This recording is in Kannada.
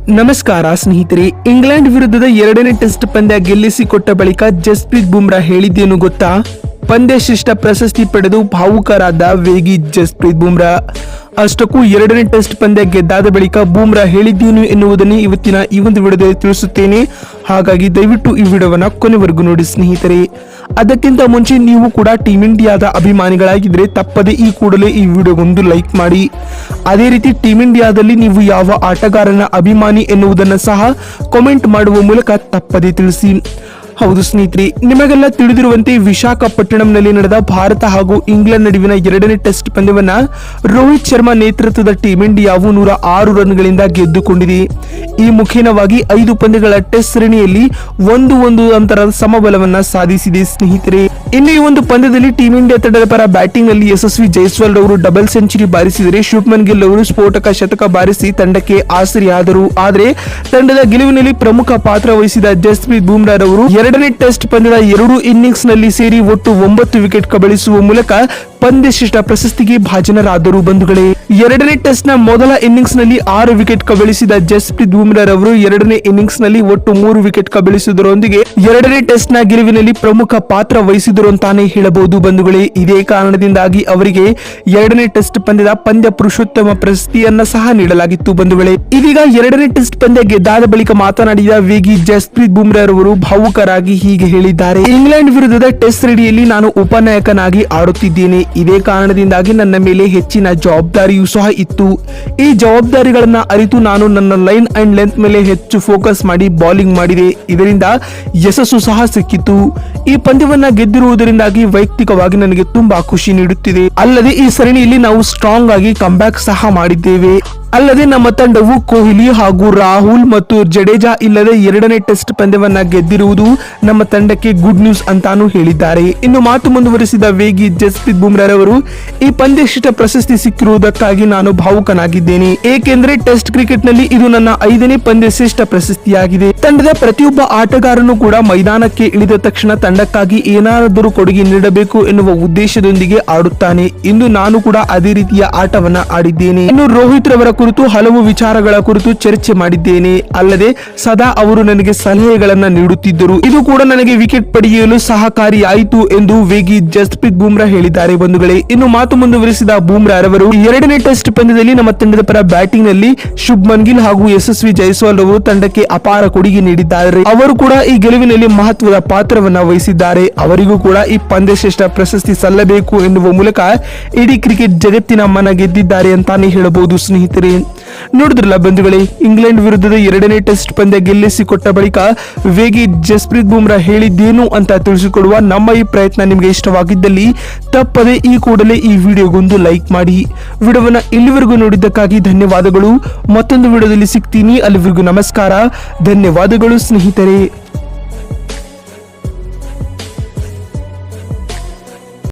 ನಮಸ್ಕಾರ ಸ್ನೇಹಿತರೆ. ಇಂಗ್ಲೆಂಡ್ ವಿರುದ್ಧದ ಎರಡನೇ ಟೆಸ್ಟ್ ಪಂದ್ಯ ಗೆಲ್ಲಿಸಿಕೊಟ್ಟ ಬಳಿಕ ಜಸ್ಪ್ರೀತ್ ಬುಮ್ರಾ ಹೇಳಿದ್ದೇನು ಗೊತ್ತಾ? ಪಂದ್ಯ ಶ್ರೇಷ್ಠ ಪ್ರಶಸ್ತಿ ಪಡೆದು ಭಾವುಕರಾದ ವೇಗಿ ಜಸ್ಪ್ರೀತ್ ಬುಮ್ರಾ. ಅಷ್ಟಕ್ಕೂ ಎರಡನೇ ಟೆಸ್ಟ್ ಪಂದ್ಯ ಗೆದ್ದಾದ ಬಳಿಕ ಬುಮ್ರಾ ಹೇಳಿದ್ದೇನು ಎನ್ನುವುದನ್ನು ಇವತ್ತಿನ ಈ ಒಂದು ವಿಡಿಯೋದಲ್ಲಿ ತಿಳಿಸುತ್ತೇನೆ. ಹಾಗಾಗಿ ದಯವಿಟ್ಟು ಈ ವಿಡಿಯೋವನ್ನ ಕೊನೆವರೆಗೂ ನೋಡಿ ಸ್ನೇಹಿತರೆ. ಅದಕ್ಕಿಂತ ಮುಂಚೆ ನೀವು ಕೂಡ ಟೀಮ್ ಇಂಡಿಯಾದ ಅಭಿಮಾನಿಗಳಾಗಿದ್ರೆ ತಪ್ಪದೆ ಈ ಕೂಡಲೇ ಈ ವಿಡಿಯೋಗೊಂದು ಲೈಕ್ ಮಾಡಿ. ಅದೇ ರೀತಿ ಟೀಮ್ ಇಂಡಿಯಾದಲ್ಲಿ ನೀವು ಯಾವ ಆಟಗಾರನ ಅಭಿಮಾನಿ ಎನ್ನುವುದನ್ನು ಸಹ ಕಾಮೆಂಟ್ ಮಾಡುವ ಮೂಲಕ ತಪ್ಪದೆ ತಿಳಿಸಿ. ಹೌದು ಸ್ನೇಹಿತರೆ, ನಿಮಗೆಲ್ಲ ತಿಳಿದಿರುವಂತೆ ವಿಶಾಖಪಟ್ಟಣಂನಲ್ಲಿ ನಡೆದ ಭಾರತ ಹಾಗೂ ಇಂಗ್ಲೆಂಡ್ ನಡುವಿನ ಎರಡನೇ ಟೆಸ್ಟ್ ಪಂದ್ಯವನ್ನ ರೋಹಿತ್ ಶರ್ಮಾ ನೇತೃತ್ವದ ಟೀಮ್ ಇಂಡಿಯಾವು 106 ರನ್ಗಳಿಂದ ಗೆದ್ದುಕೊಂಡಿದೆ. ಈ ಮುಖೇನವಾಗಿ 5 ಪಂದ್ಯಗಳ ಟೆಸ್ಟ್ ಸರಣಿಯಲ್ಲಿ 1-1 ಅಂತರದ ಸಮಬಲವನ್ನ ಸಾಧಿಸಿದೆ ಸ್ನೇಹಿತರೆ. ಇನ್ನು ಈ ಒಂದು ಪಂದ್ಯದಲ್ಲಿ ಟೀಮ್ ಇಂಡಿಯಾ ತಂಡದ ಪರ ಬ್ಯಾಟಿಂಗ್ ನಲ್ಲಿ ಯಶಸ್ವಿ ಜೈಸ್ವಾಲ್ ಅವರು ಡಬಲ್ ಸೆಂಚುರಿ ಬಾರಿಸಿದರೆ ಶುಭ್ಮನ್ ಗಿಲ್ ಅವರು ಸ್ಫೋಟಕ ಶತಕ ಬಾರಿಸಿ ತಂಡಕ್ಕೆ ಆಸರೆಯಾದರು. ಆದರೆ ತಂಡದ ಗೆಲುವಿನಲ್ಲಿ ಪ್ರಮುಖ ಪಾತ್ರ ವಹಿಸಿದ ಜಸ್ಪ್ರೀತ್ ಬುಮ್ರಾ ರವರು ಎರಡನೇ ಟೆಸ್ಟ್ ಪಂದ್ಯದ 2 ಇನ್ನಿಂಗ್ಸ್ ನಲ್ಲಿ ಸೇರಿ ಒಟ್ಟು 9 ವಿಕೆಟ್ ಕಬಳಿಸುವ ಮೂಲಕ ಪಂದ್ಯ ಶ್ರೇಷ್ಠ ಪ್ರಶಸ್ತಿಗೆ ಭಾಜನರಾದರು. ಬಂಧುಗಳೇ, ಎರಡನೇ ಟೆಸ್ಟ್ ನ ಮೊದಲ ಇನ್ನಿಂಗ್ಸ್ ನಲ್ಲಿ 6 ವಿಕೆಟ್ ಕಬಳಿಸಿದ ಜಸ್ಪ್ರೀತ್ ಬುಮ್ರಾ ರವರು ಎರಡನೇ ಇನ್ನಿಂಗ್ಸ್ ನಲ್ಲಿ ಒಟ್ಟು 3 ವಿಕೆಟ್ ಕಬಳಿಸುವುದರೊಂದಿಗೆ ಎರಡನೇ ಟೆಸ್ಟ್ ನ ಗೆಲುವಿನಲ್ಲಿ ಪ್ರಮುಖ ಪಾತ್ರ ವಹಿಸಿದರು ಅಂತಾನೆ ಹೇಳಬಹುದು. ಬಂಧುಗಳೇ, ಇದೇ ಕಾರಣದಿಂದಾಗಿ ಅವರಿಗೆ ಎರಡನೇ ಟೆಸ್ಟ್ ಪಂದ್ಯದ ಪಂದ್ಯ ಪುರುಷೋತ್ತಮ ಪ್ರಶಸ್ತಿಯನ್ನ ಸಹ ನೀಡಲಾಗಿತ್ತು. ಬಂಧುಗಳೇ, ಇದೀಗ ಎರಡನೇ ಟೆಸ್ಟ್ ಪಂದ್ಯ ಗೆದ್ದಾದ ಬಳಿಕ ಮಾತನಾಡಿದ ವೇಗಿ ಜಸ್ಪ್ರೀತ್ ಬುಮ್ರಾ ರವರು ಭಾವುಕರಾಗಿ ಹೀಗೆ ಹೇಳಿದ್ದಾರೆ. ಇಂಗ್ಲೆಂಡ್ ವಿರುದ್ಧದ ಟೆಸ್ಟ್ ಶ್ರೇಣಿಯಲ್ಲಿ ನಾನು ಉಪನಾಯಕನಾಗಿ ಆಡುತ್ತಿದ್ದೇನೆ. ಇದೇ ಕಾರಣದಿಂದಾಗಿ ನನ್ನ ಮೇಲೆ ಹೆಚ್ಚಿನ ಜವಾಬ್ದಾರಿಯೂ ಸಹ ಇತ್ತು. ಈ ಜವಾಬ್ದಾರಿಗಳನ್ನ ಅರಿತು ನಾನು ನನ್ನ ಲೈನ್ ಅಂಡ್ ಲೆಂತ್ ಮೇಲೆ ಹೆಚ್ಚು ಫೋಕಸ್ ಮಾಡಿ ಬೌಲಿಂಗ್ ಮಾಡಿದೆ. ಇದರಿಂದ ಯಶಸ್ಸು ಸಹ ಸಿಕ್ಕಿತು. ಈ ಪಂದ್ಯವನ್ನ ಗೆದ್ದಿರುವುದರಿಂದಾಗಿ ವೈಯಕ್ತಿಕವಾಗಿ ನನಗೆ ತುಂಬಾ ಖುಷಿ ನೀಡುತ್ತಿದೆ. ಅಲ್ಲದೆ ಈ ಸರಣಿಯಲ್ಲಿ ನಾವು ಸ್ಟ್ರಾಂಗ್ ಆಗಿ ಕಂಬ್ಯಾಕ್ ಸಹ ಮಾಡಿದ್ದೇವೆ. ಅಲ್ಲದೆ ನಮ್ಮ ತಂಡವು ಕೊಹ್ಲಿ ಹಾಗೂ ರಾಹುಲ್ ಮತ್ತು ಜಡೇಜಾ ಇಲ್ಲದೆ ಎರಡನೇ ಟೆಸ್ಟ್ ಪಂದ್ಯವನ್ನ ಗೆದ್ದಿರುವುದು ನಮ್ಮ ತಂಡಕ್ಕೆ ಗುಡ್ ನ್ಯೂಸ್ ಅಂತಾನು ಹೇಳಿದ್ದಾರೆ. ಇನ್ನು ಮಾತು ಮುಂದುವರಿಸಿದ ವೇಗಿ ಜಸ್ಪ್ರೀತ್ ಬುಮ್ರಾ ರವರು, ಈ ಪಂದ್ಯ ಶ್ರೇಷ್ಠ ಪ್ರಶಸ್ತಿ ಸಿಕ್ಕಿರುವುದಕ್ಕಾಗಿ ನಾನು ಭಾವುಕನಾಗಿದ್ದೇನೆ. ಏಕೆಂದ್ರೆ ಟೆಸ್ಟ್ ಕ್ರಿಕೆಟ್ ನಲ್ಲಿ ಇದು ನನ್ನ 5ನೇ ಪಂದ್ಯ ಶ್ರೇಷ್ಠ ಪ್ರಶಸ್ತಿಯಾಗಿದೆ. ತಂಡದ ಪ್ರತಿಯೊಬ್ಬ ಆಟಗಾರನು ಕೂಡ ಮೈದಾನಕ್ಕೆ ಇಳಿದ ತಕ್ಷಣ ತಂಡಕ್ಕಾಗಿ ಏನಾದರೂ ಕೊಡುಗೆ ನೀಡಬೇಕು ಎನ್ನುವ ಉದ್ದೇಶದೊಂದಿಗೆ ಆಡುತ್ತಾನೆ. ಇಂದು ನಾನು ಕೂಡ ಅದೇ ರೀತಿಯ ಆಟವನ್ನ ಆಡಿದ್ದೇನೆ. ಇನ್ನು ರೋಹಿತ್ ರವರ ಕುರಿತು ಹಲವು ವಿಚಾರಗಳ ಕುರಿತು ಚರ್ಚೆ ಮಾಡಿದ್ದೇನೆ. ಅಲ್ಲದೆ ಸದಾ ಅವರು ನನಗೆ ಸಲಹೆಗಳನ್ನ ನೀಡುತ್ತಿದ್ದರು. ಇದು ಕೂಡ ನನಗೆ ವಿಕೆಟ್ ಪಡೆಯಲು ಸಹಕಾರಿಯಾಯಿತು ಎಂದು ವೇಗಿ ಜಸ್ಪ್ರೀತ್ ಬುಮ್ರಾ ಹೇಳಿದ್ದಾರೆ. ಬಂಧುಗಳೇ, ಇನ್ನು ಮಾತು ಮುಂದುವರಿಸಿದ ಬುಮ್ರಾ ರವರು, ಎರಡನೇ ಟೆಸ್ಟ್ ಪಂದ್ಯದಲ್ಲಿ ನಮ್ಮ ತಂಡದ ಪರ ಬ್ಯಾಟಿಂಗ್ ನಲ್ಲಿ ಶುಭ್ಮನ್ ಗಿಲ್ ಹಾಗೂ ಯಶಸ್ವಿ ಜೈಸ್ವಾಲ್ ಅವರು ತಂಡಕ್ಕೆ ಅಪಾರ ಕೊಡುಗೆ ನೀಡಿದ್ದಾರೆ. ಅವರು ಕೂಡ ಈ ಗೆಲುವಿನಲ್ಲಿ ಮಹತ್ವದ ಪಾತ್ರವನ್ನ ವಹಿಸಿದ್ದಾರೆ. ಅವರಿಗೂ ಕೂಡ ಈ ಪಂದ್ಯ ಶ್ರೇಷ್ಠ ಪ್ರಶಸ್ತಿ ಸಲ್ಲಬೇಕು ಎನ್ನುವ ಮೂಲಕ ಇಡೀ ಕ್ರಿಕೆಟ್ ಜಗತ್ತಿನ ಮನ ಗೆದ್ದಿದ್ದಾರೆ ಅಂತಾನೆ ಹೇಳಬಹುದು ಸ್ನೇಹಿತರೆ. ನೋಡಿದ್ರಲ್ಲ ಬಂಧುಗಳೇ, ಇಂಗ್ಲೆಂಡ್ ವಿರುದ್ಧದ ಎರಡನೇ ಟೆಸ್ಟ್ ಪಂದ್ಯ ಗೆಲ್ಲಿಸಿಕೊಟ್ಟ ಬಳಿಕ ವೇಗಿ ಜಸ್ಪ್ರೀತ್ ಬುಮ್ರಾ ಹೇಳಿದ್ದೇನು ಅಂತ ತಿಳಿಸಿಕೊಡುವ ನಮ್ಮ ಈ ಪ್ರಯತ್ನ ನಿಮಗೆ ಇಷ್ಟವಾಗಿದ್ದಲ್ಲಿ ತಪ್ಪದೆ ಈ ಕೂಡಲೇ ಈ ವಿಡಿಯೋಗೊಂದು ಲೈಕ್ ಮಾಡಿ. ವಿಡಿಯೋವನ್ನ ಇಲ್ಲಿವರೆಗೂ ನೋಡಿದ್ದಕ್ಕಾಗಿ ಧನ್ಯವಾದಗಳು. ಮತ್ತೊಂದು ವಿಡಿಯೋದಲ್ಲಿ ಸಿಗ್ತೀನಿ. ಅಲ್ಲಿವರೆಗೂ ನಮಸ್ಕಾರ, ಧನ್ಯವಾದಗಳು ಸ್ನೇಹಿತರೆ.